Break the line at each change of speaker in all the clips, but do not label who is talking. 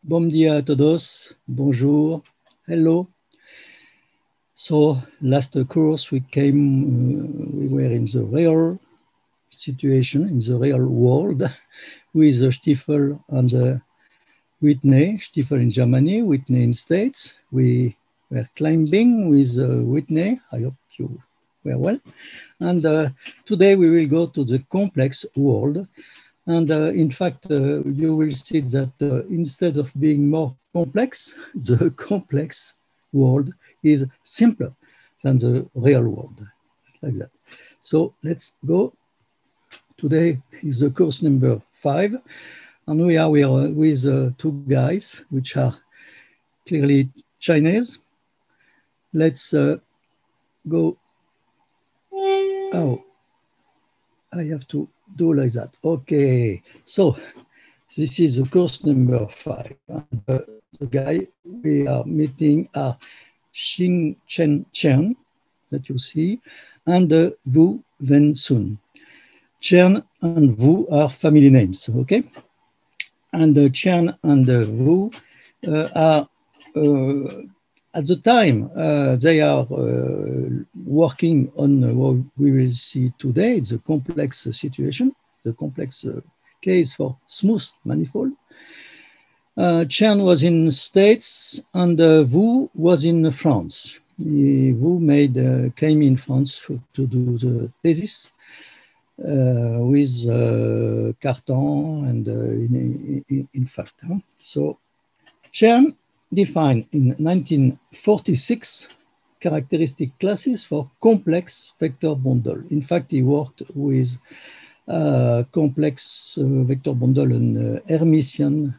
Bom dia a todos. Bonjour. Hello. So last course we were in the real situation, in the real world, with Stiefel and Whitney. Stiefel in Germany, Whitney in States. We were climbing with Whitney. I hope you were well. And today we will go to the complex world. And in fact, you will see that instead of being more complex, the complex world is simpler than the real world, like that. So let's go. Today is the course number 5, and we are with two guys, which are clearly Chinese. Let's go. Oh, I have to do like that. Okay, so this is the course number 5. And, the guy we are meeting are Xing Chen Chen, that you see, and Wu Wen Sun. Chen and Wu are family names, okay? And Chen and Wu are, at the time, they are working on what we will see today, the complex situation, the complex case for smooth manifold. Chen was in States and Wu was in France. Wu came in France to do the thesis with Cartan and in fact. So Chen defined in 1946 characteristic classes for complex vector bundle. In fact, he worked with complex vector bundle and Hermitian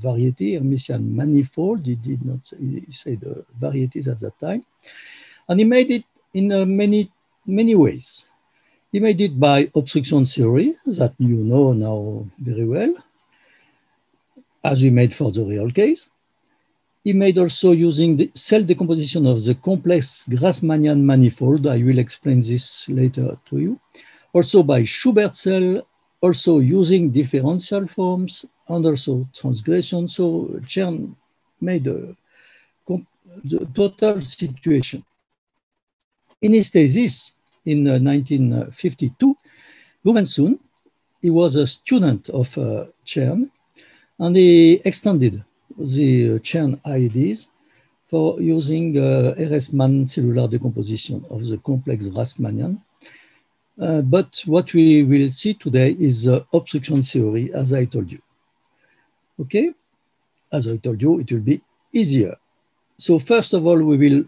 variety, Hermitian manifold. He did not say the varieties at that time. And he made it in many ways. He made it by obstruction theory that you know now very well, as we made for the real case. He made also using the cell decomposition of the complex Grassmannian manifold. I will explain this later to you. Also by Schubert cell, also using differential forms, and also transgression. So Chen made the total situation. In his thesis in 1952, Wu Wen Sun, he was a student of Chen, and he extended the Chen ideas for using Ehresmann cellular decomposition of the complex Grassmannian. But what we will see today is obstruction theory, as I told you. Okay? As I told you, it will be easier. So first of all, we will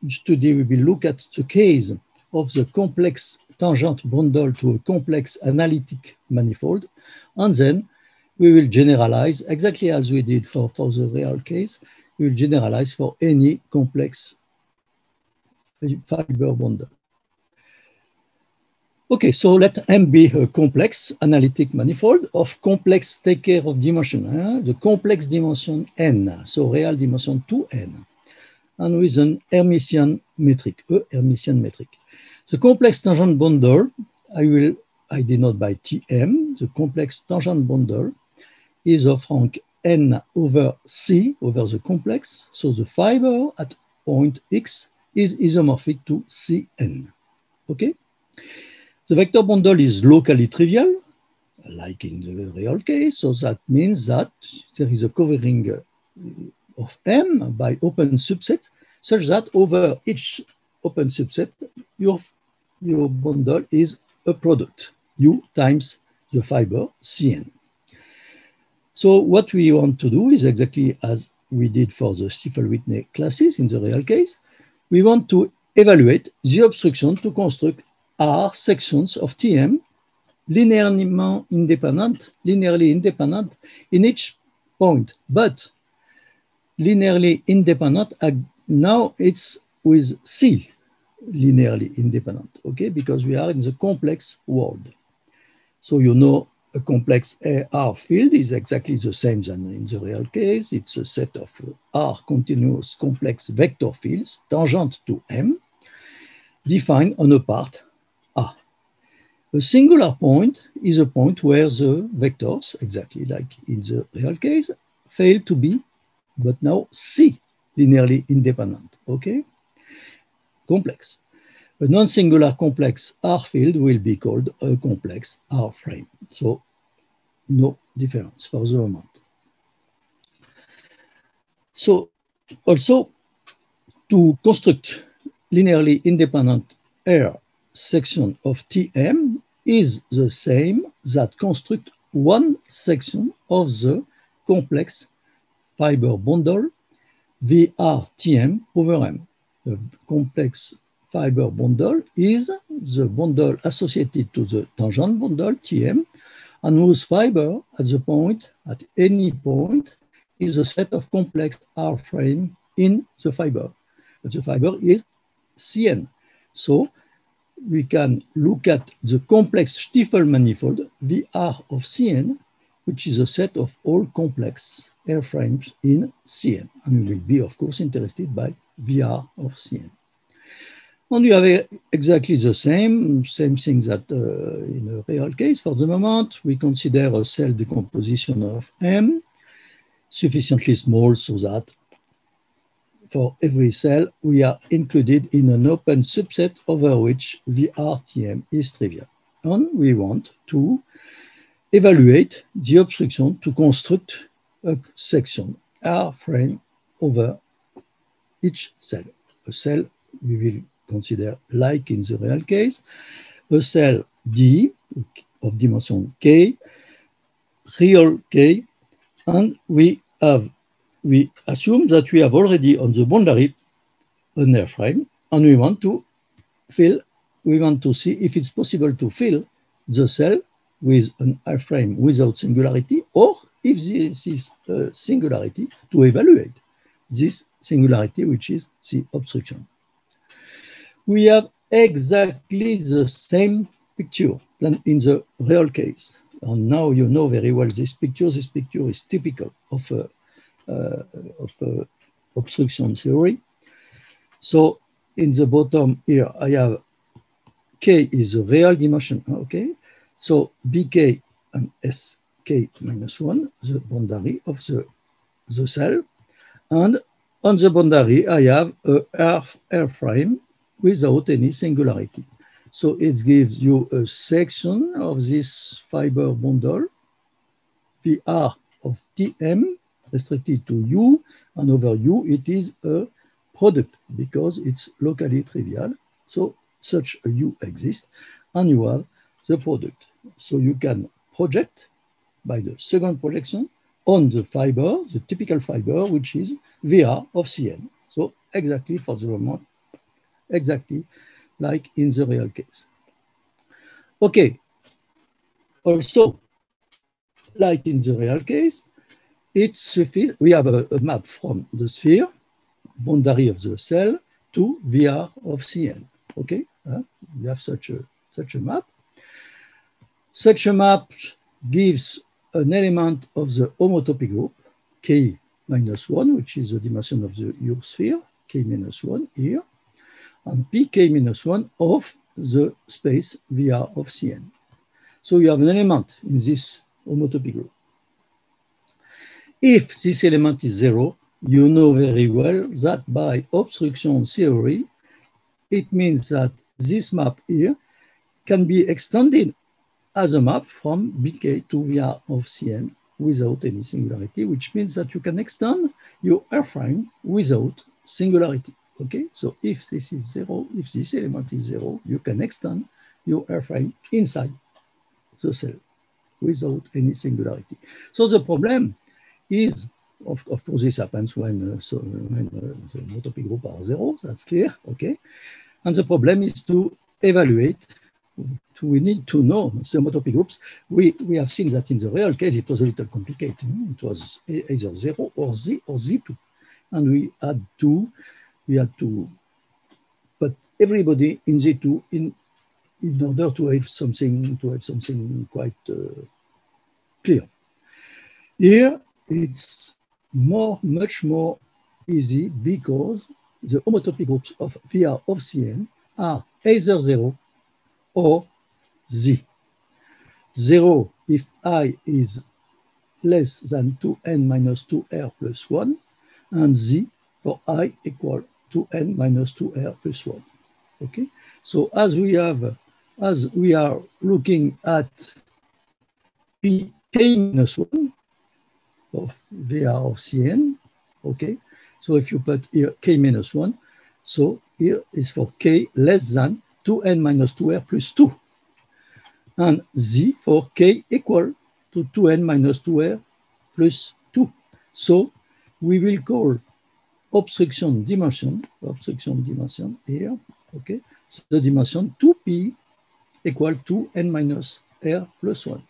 look at the case of the complex tangent bundle to a complex analytic manifold. And then we will generalize, exactly as we did for the real case, we will generalize for any complex fiber bundle. Okay, so let M be a complex analytic manifold of complex, take care of dimension, the complex dimension n, so real dimension 2n, and with an Hermitian metric, a Hermitian metric. The complex tangent bundle, I denote by Tm, the complex tangent bundle is of rank n over C, over the complex, so the fiber at point X is isomorphic to Cn, okay? The vector bundle is locally trivial, like in the real case, so that means that there is a covering of M by open subset, such that over each open subset, your bundle is a product, U times the fiber, Cn. So what we want to do is exactly as we did for the Stiefel-Whitney classes in the real case. We want to evaluate the obstruction to construct R sections of Tm linearly independent in each point, but linearly independent, now it's with C linearly independent, okay, because we are in the complex world. So you know a complex R field is exactly the same than in the real case. It's a set of R continuous complex vector fields tangent to M, defined on a part A. A singular point is a point where the vectors, exactly like in the real case, fail to be, but now C, linearly independent, okay? Complex. A non-singular complex R field will be called a complex R frame. So no difference for the moment. So also to construct linearly independent R section of Tm is the same that construct one section of the complex fiber bundle VRTM over M. The complex fiber bundle is the bundle associated to the tangent bundle Tm, and whose fiber at any point is a set of complex R frame in the fiber. But the fiber is Cn. So we can look at the complex Stiefel manifold VR of Cn, which is a set of all complex airframes in Cn. And we will be, of course, interested by VR of Cn. And you have exactly the same thing that in a real case. For the moment, we consider a cell decomposition of M sufficiently small so that for every cell, we are included in an open subset over which VRTM is trivial. And we want to evaluate the obstruction to construct a section R frame over each cell. A cell we will consider like in the real case, a cell D of dimension K, real K, and we assume that we have already on the boundary an airframe, and we want to see if it's possible to fill the cell with an airframe without singularity, or if this is a singularity, to evaluate this singularity, which is the obstruction. We have exactly the same picture than in the real case. And now you know very well this picture. This picture is typical of obstruction theory. So in the bottom here, I have K is a real dimension, okay? So BK and SK minus 1, the boundary of the cell. And on the boundary, I have a airframe without any singularity. So it gives you a section of this fiber bundle, VR of Tm, restricted to U, and over U, it is a product because it's locally trivial. So such a U exists, and you have the product. So you can project by the second projection on the fiber, the typical fiber, which is VR of Cn. So exactly for the moment, exactly like in the real case. Okay. Also, like in the real case, we have a map from the sphere, boundary of the cell, to VR of Cn. Okay, we have such a map. Such a map gives an element of the homotopy group, K minus 1, which is the dimension of your sphere, K minus 1 here, and Pk minus 1 of the space VR of Cn. So you have an element in this homotopy group. If this element is 0, you know very well that by obstruction theory, it means that this map here can be extended as a map from Bk to VR of Cn without any singularity, which means that you can extend your airframe without singularity. Okay, so if this is 0, if this element is 0, you can extend your airframe inside the cell without any singularity. So the problem is, of course, this happens when the homotopy group are 0, that's clear, okay? And the problem is to evaluate, we need to know the homotopy groups. We have seen that in the real case, it was a little complicated. It was either 0 or Z or Z2. And we had to put everybody in Z2 in order to have something quite clear. Here, it's much more easy because the homotopy groups of VR of Cn are either 0 or Z. 0 if I is less than 2n minus 2r plus 1, and Z for I equal to n minus 2r plus 1. Okay, so as we are looking at P k minus 1 of VR of Cn, okay, so if you put here k minus 1, so here is for k less than 2n minus 2r plus 2, and Z for k equal to 2n minus 2r plus 2. So we will call obstruction dimension here, okay, so the dimension 2p equal to n minus r plus 1,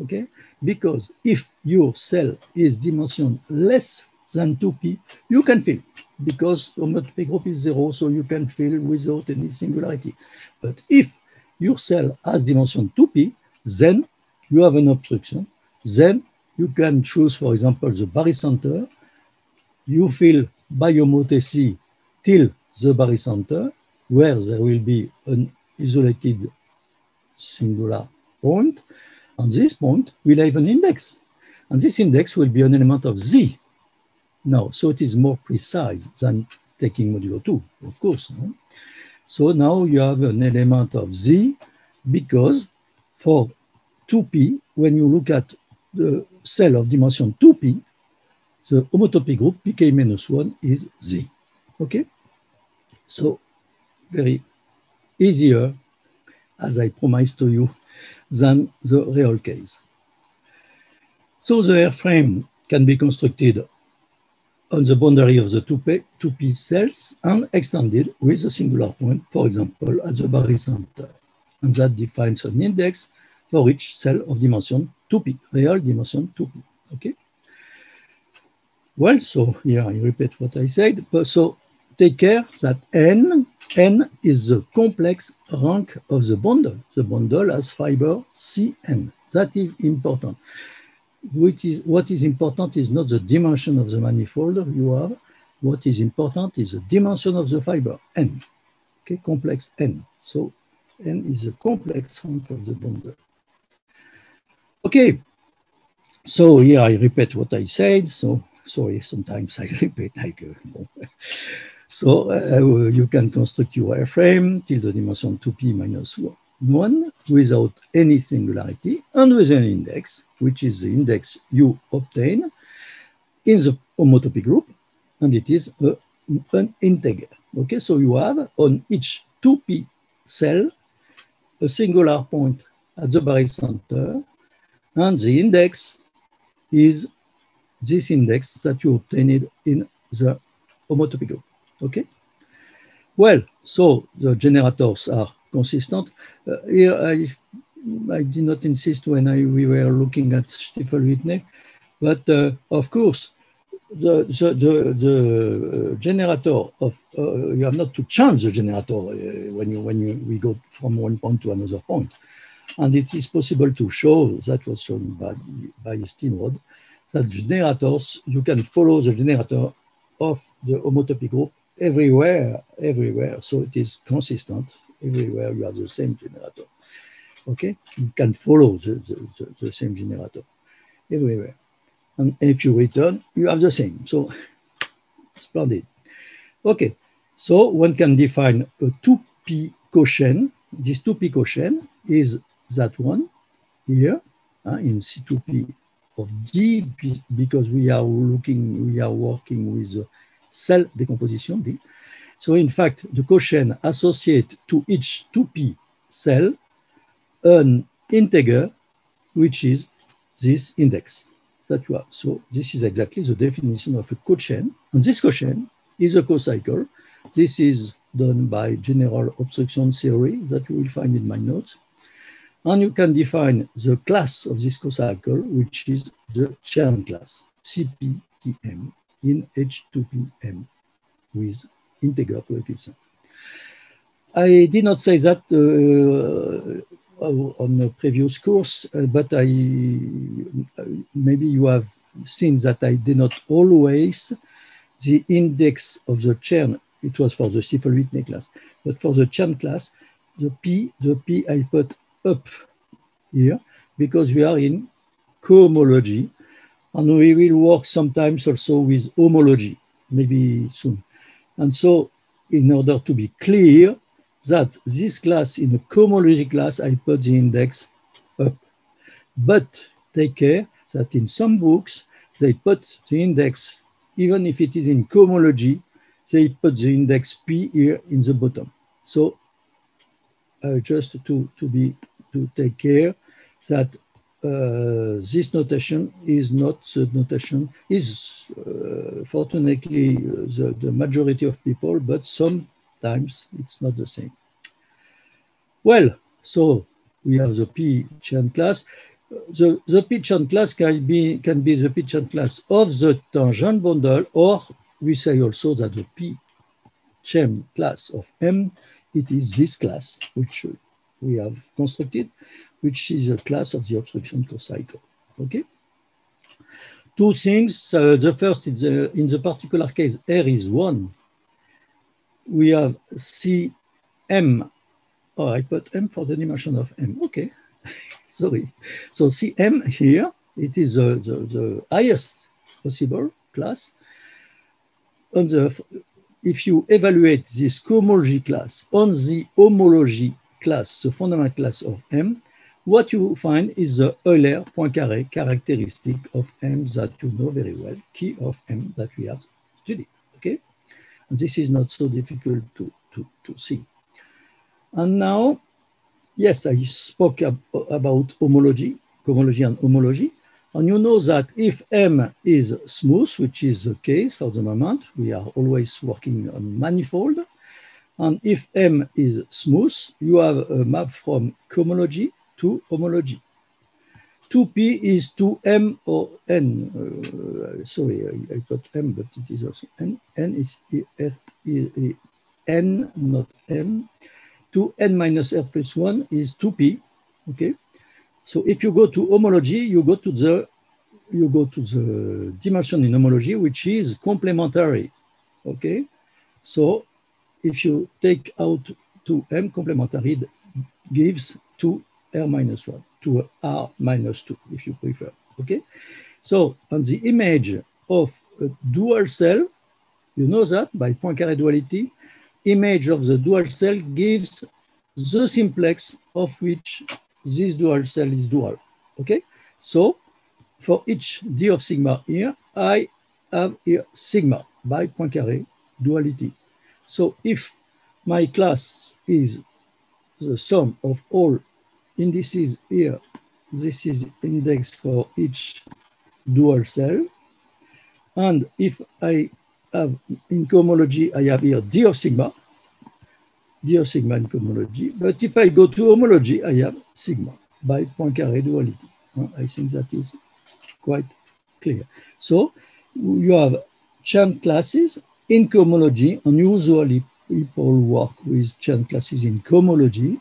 okay, because if your cell is dimension less than 2p, you can fill, because homotopy group is 0, so you can fill without any singularity. But if your cell has dimension 2p, then you have an obstruction. Then you can choose, for example, the barycenter. You fill by homotopy till the barycenter, where there will be an isolated singular point. On this point, we'll have an index. And this index will be an element of Z. Now, so it is more precise than taking modulo 2, of course. No? So now you have an element of Z, because for 2p, when you look at the cell of dimension 2p, the homotopy group pk-1 is Z. Okay? So very easier, as I promised to you, than the real case. So the airframe can be constructed on the boundary of the 2p cells and extended with a singular point, for example, at the barycenter. And that defines an index for each cell of dimension 2p, real dimension 2p, okay? Well, so here I repeat what I said. So take care that n is the complex rank of the bundle. The bundle has fiber Cn. That is important. What is important is not the dimension of the manifold you have. What is important is the dimension of the fiber, n. Okay, complex n. So n is the complex rank of the bundle. Okay, so here I repeat what I said. So sorry, sometimes I repeat like so you can construct your airframe till the dimension 2p minus 1 without any singularity and with an index, which is the index you obtain in the homotopy group, and it is an integer. Okay, so you have on each 2p cell a singular point at the barycenter, and the index is this index that you obtained in the homotopy group. Okay. Well, so the generators are consistent. Here I did not insist when we were looking at Stiefel-Whitney, but of course the generator of you have not to change the generator when we go from one point to another point, and it is possible to show that was shown by Steenrod, that generators, you can follow the generator of the homotopy group everywhere, so it is consistent. Everywhere you have the same generator. Okay, you can follow the same generator everywhere. And if you return, you have the same. So splendid. Okay, so one can define a 2p quotient. This 2p quotient is that one here in C2p of D, because we are working with cell decomposition D. So in fact, the quotient associates to each 2p cell an integer, which is this index that you have. So this is exactly the definition of a quotient. And this quotient is a co-cycle. This is done by general obstruction theory that you will find in my notes. And you can define the class of this co-cycle, which is the Chern class, CPTM in H2PM with integer coefficient. I did not say that on the previous course, but maybe you have seen that I did not always the index of the Chern. It was for the Stiefel-Whitney class, but for the Chern class, the P I put up here because we are in cohomology, and we will work sometimes also with homology, maybe soon. And so in order to be clear that this class in a cohomology class, I put the index up. But take care that in some books, they put the index, even if it is in cohomology, they put the index P here in the bottom. So just to take care that this notation is not the notation, is fortunately the majority of people, but sometimes it's not the same. Well, so we have the P-chain class. The P-chain class can be the P-chain class of the tangent bundle, or we say also that the P-chain class of M, it is this class which we have constructed, which is a class of the obstruction cocycle. Okay. Two things. The first is in the particular case, R is 1. We have Cm. Oh, I put M for the dimension of M. Okay. Sorry. So Cm here, it is the highest possible class. On the, if you evaluate this cohomology class on the homology class, the fundamental class of M, what you find is the Euler Poincaré characteristic of M that you know very well, key of M that we have studied. Okay, and this is not so difficult to see. And now, yes, I spoke about homology, cohomology and homology. And you know that if M is smooth, which is the case for the moment, we are always working on manifold. And if M is smooth, you have a map from cohomology to homology. 2P is 2M or N. Sorry, I put M, but it is also N. N is N, not M. 2N minus R plus 1 is 2P. Okay. So if you go to homology, you go to the dimension in homology, which is complementary. Okay. So if you take out 2M, complementary gives 2R minus 1, 2R minus 2, if you prefer. Okay. So on the image of a dual cell, you know that by Poincaré duality, image of the dual cell gives the simplex of which this dual cell is dual. Okay, so for each d of sigma here, I have here sigma by Poincaré duality. So if my class is the sum of all indices here, this is index for each dual cell. And if I have in cohomology, I have here d of sigma in cohomology. But if I go to homology, I have sigma by Poincaré duality. I think that is quite clear. So you have chain classes in cohomology, and usually people work with chain classes in cohomology,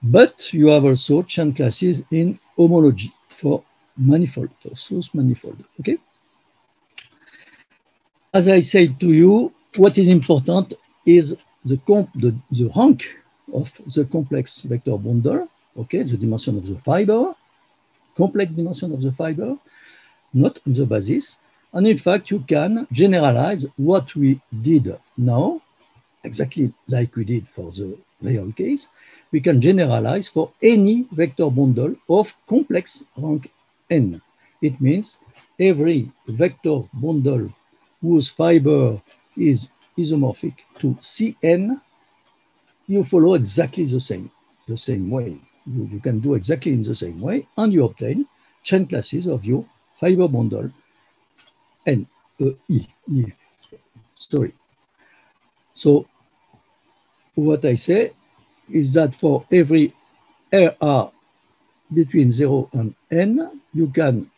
but you have also chain classes in homology for manifold, for source manifold. Okay. As I said to you, what is important is the rank of the complex vector bundle, okay, the dimension of the fiber, complex dimension of the fiber, not on the basis. And in fact, you can generalize what we did now, exactly like we did for the real case. We can generalize for any vector bundle of complex rank n. It means every vector bundle whose fiber is isomorphic to Cn, you follow exactly the same way. You can do exactly in the same way, and you obtain chain classes of your fiber bundle N, E. Sorry. So what I say is that for every RR between 0 and N, you can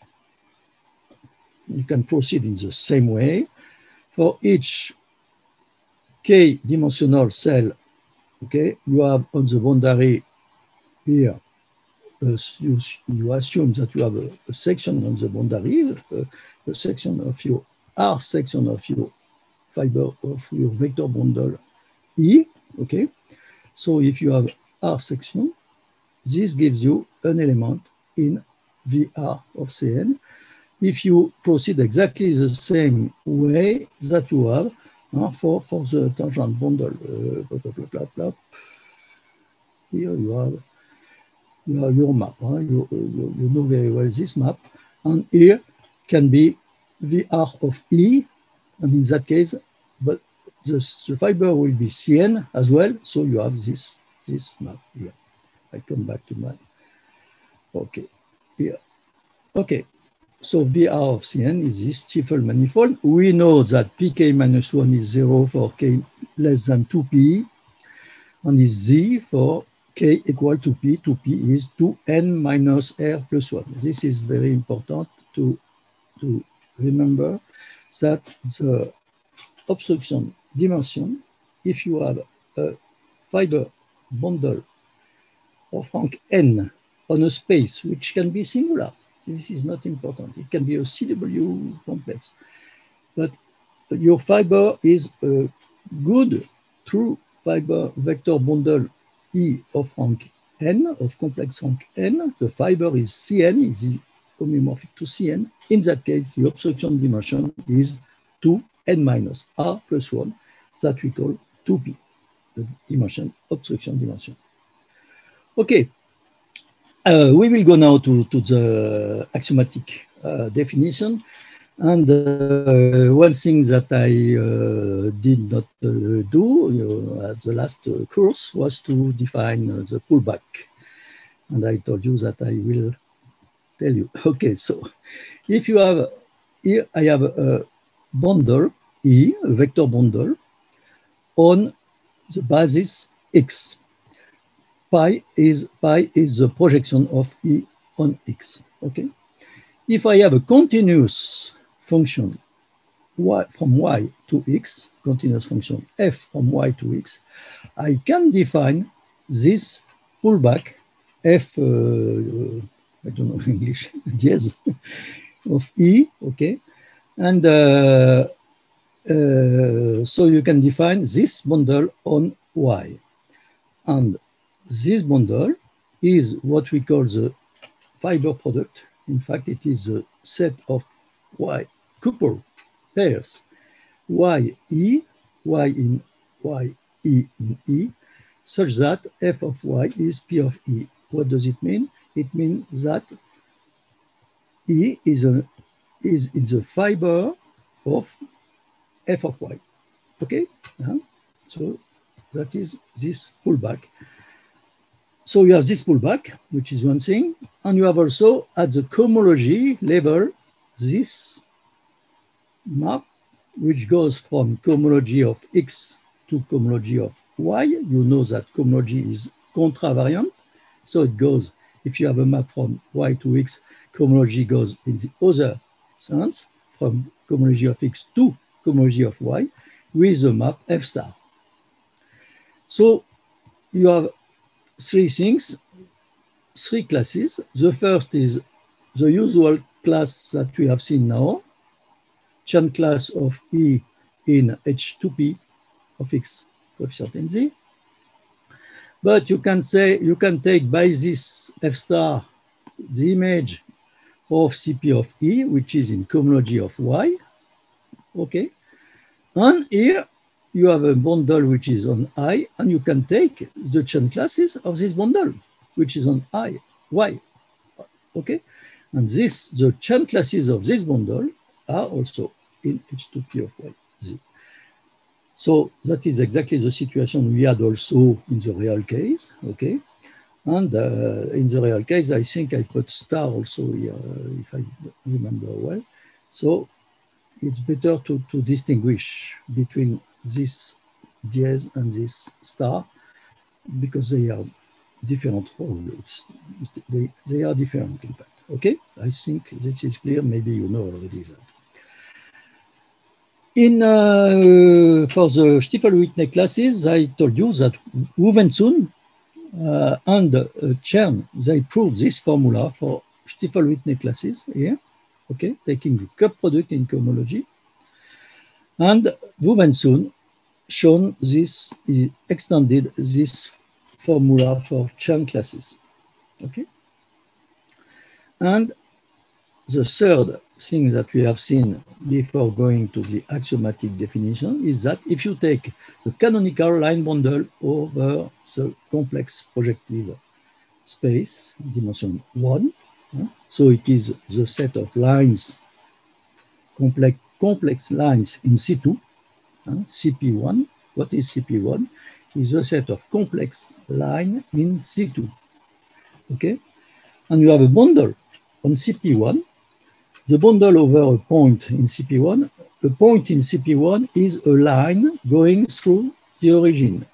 proceed in the same way. For each K dimensional cell, okay, you have on the boundary here, you assume that you have a section on the boundary, a section of your R section of your fiber of your vector bundle E, okay? So if you have R section, this gives you an element in VR of Cn. If you proceed exactly the same way that you have for the tangent bundle, here you have your map. You know very well this map, and here can be VR of E, and in that case, but the fiber will be Cn as well. So you have this map here. I come back to mine. Okay, here. Okay, so VR of Cn is this Stifel manifold. We know that pk minus 1 is 0 for k less than 2p, and is z for k equal to p. 2p is 2n minus r plus 1. This is very important to remember that the obstruction dimension, if you have a fiber bundle of rank n on a space which can be singular, this is not important. It can be a CW complex. But your fiber is a good true fiber vector bundle E of rank n, of complex rank n. The fiber is Cn, is homomorphic to Cn. In that case, the obstruction dimension is 2n minus r plus 1, that we call 2p, the dimension, obstruction dimension. Okay. We will go now to the axiomatic definition. And one thing that I did not do at the last course was to define the pullback. And I told you that I will tell you. Okay, so if you have, here I have a bundle, E, a vector bundle, on the basis X. Pi is the projection of E on X, okay? If I have a continuous function y from Y to X, continuous function f from Y to X, I can define this pullback f, I don't know English, dièse of E, okay? And so you can define this bundle on Y. And this bundle is what we call the fiber product. In fact, it is a set of Y couple pairs, Y, E, Y in Y, E in E, such that f of Y is P of E. What does it mean? It means that E is in the fiber of f of Y. Okay? So that is this pullback. So you have this pullback, which is one thing, and you have also at the cohomology level this map, which goes from cohomology of X to cohomology of Y. You know that cohomology is contravariant, so it goes, if you have a map from Y to X, cohomology goes in the other sense, from cohomology of X to cohomology of Y, with the map F star. So you have three things, three classes. The first is the usual class that we have seen now, Chern class of E in H2P of X coefficient in Z. But you can say, you can take by this F star the image of CP of E, which is in cohomology of Y. Okay. And here you have a bundle which is on I, and you can take the Chern classes of this bundle, which is on I, Y. Okay. And this, the Chern classes of this bundle are also in H2P of Y, Z. So that is exactly the situation we had also in the real case, okay? And in the real case, I think I put star also here, if I remember well. So it's better to distinguish between this dièse and this star because they are different roles. They are different, in fact, okay? I think this is clear, maybe you know already that. For the Stiefel-Whitney classes, I told you that Woevensohn and Chern, they proved this formula for Stiefel-Whitney classes here, okay, taking the cup product in cohomology. And Woevensohn shown this, he extended this formula for Chern classes. Okay. And the third thing that we have seen before going to the axiomatic definition is that if you take the canonical line bundle over the complex projective space, dimension 1, so it is the set of lines, complex lines in C2, CP1. What is CP1? Is a set of complex line in C2. Okay? And you have a bundle on CP1. The bundle over a point in CP1, a point in CP1 is a line going through the origin.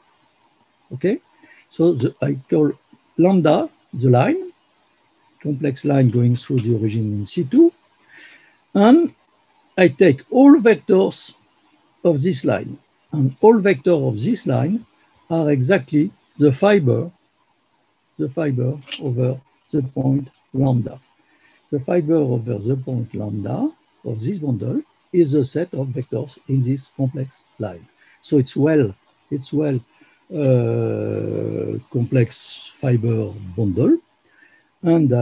Okay? So I call lambda the line, complex line going through the origin in C2, and I take all vectors of this line, and all vectors of this line are exactly the fiber over the point lambda. The fiber over the point lambda of this bundle is a set of vectors in this complex line. So it's well complex fiber bundle, and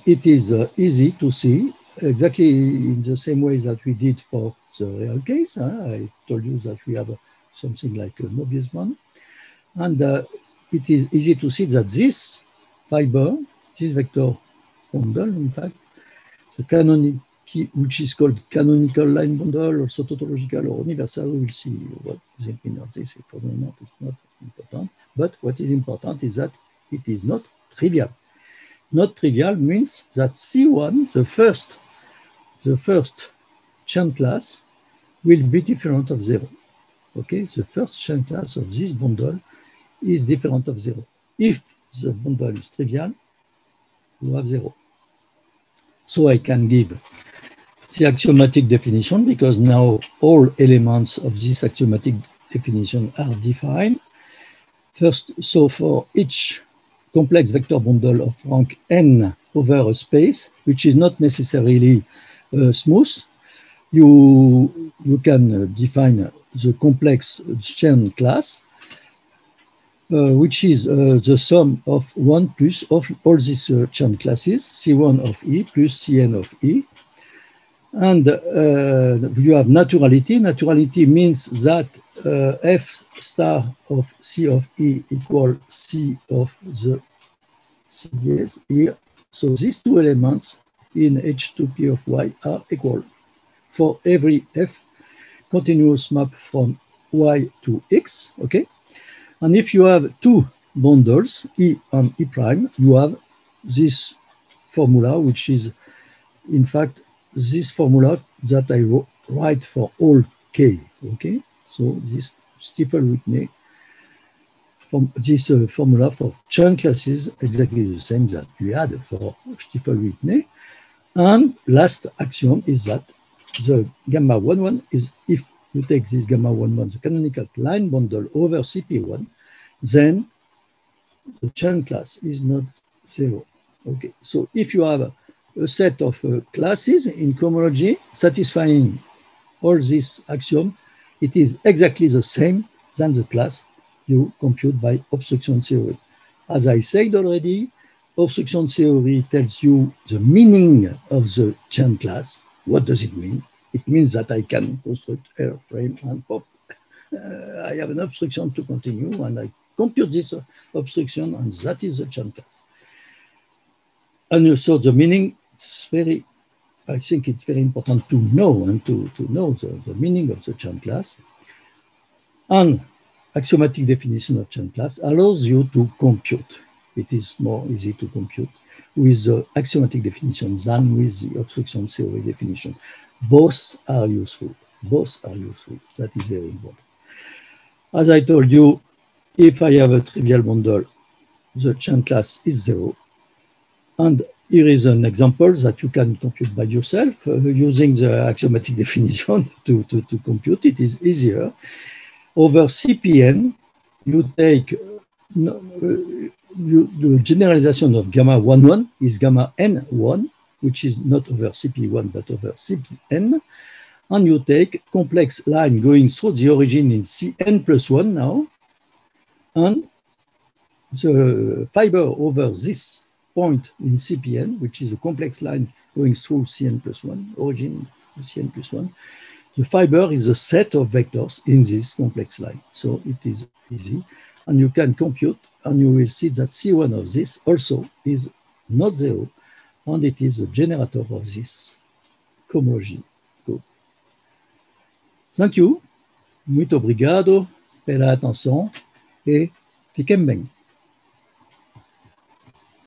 it is easy to see exactly in the same way that we did for the real case. I told you that we have something like a Mobius band, and it is easy to see that this fiber, this vector bundle, in fact, the canonic, which is called canonical line bundle, also tautological or universal, we will see what the meaning of this. For the moment, it's not important. But what is important is that it is not trivial. Not trivial means that C1, the first Chern class, will be different of 0. Okay, the first Chern class of this bundle is different of 0. If the bundle is trivial, you have 0. So I can give the axiomatic definition because now all elements of this axiomatic definition are defined. First, so for each complex vector bundle of rank n over a space, which is not necessarily smooth, you can define the complex Chern class, which is the sum of 1 plus of all these Chern classes, C1 of E plus Cn of E. And you have naturality. Naturality means that F star of C of E equal C of the CDS here. So these two elements in H2P of Y are equal for every F continuous map from Y to X, okay? And if you have two bundles, E and E prime, you have this formula, which is, in fact, this formula that I write for all K, okay? So this Stiefel-Whitney, this formula for Chern classes, exactly the same that we had for Stiefel-Whitney. And last axiom is that the gamma 1,1 is, if you take this gamma 1,1, the canonical line bundle over CP1, then the Chern class is not 0. Okay, so if you have a set of classes in cohomology satisfying all this axiom, it is exactly the same than the class you compute by obstruction theory. As I said already, obstruction theory tells you the meaning of the Chern class. What does it mean? It means that I can construct airframe and pop. I have an obstruction to continue, and I compute this obstruction, and that is the Chern class. And so the meaning, I think it's very important to know and to know the meaning of the Chern class. And axiomatic definition of Chern class allows you to compute. It is more easy to compute with the axiomatic definition than with the obstruction theory definition. Both are useful. Both are useful. That is very important. As I told you, if I have a trivial bundle, the Chern class is 0. And here is an example that you can compute by yourself using the axiomatic definition to compute. It is easier. Over CPN, you take the generalization of gamma 1,1 is gamma n1, which is not over CP1 but over CPN, and you take complex line going through the origin in Cn plus 1 now, and the fiber over this point in CPN, which is a complex line going through Cn+1, origin to Cn+1, the fiber is a set of vectors in this complex line. So it is easy. And you can compute, and you will see that C1 of this also is not zero, and it is a generator of this cohomology group. Thank you. Muito obrigado pela atenção e fiquem bem.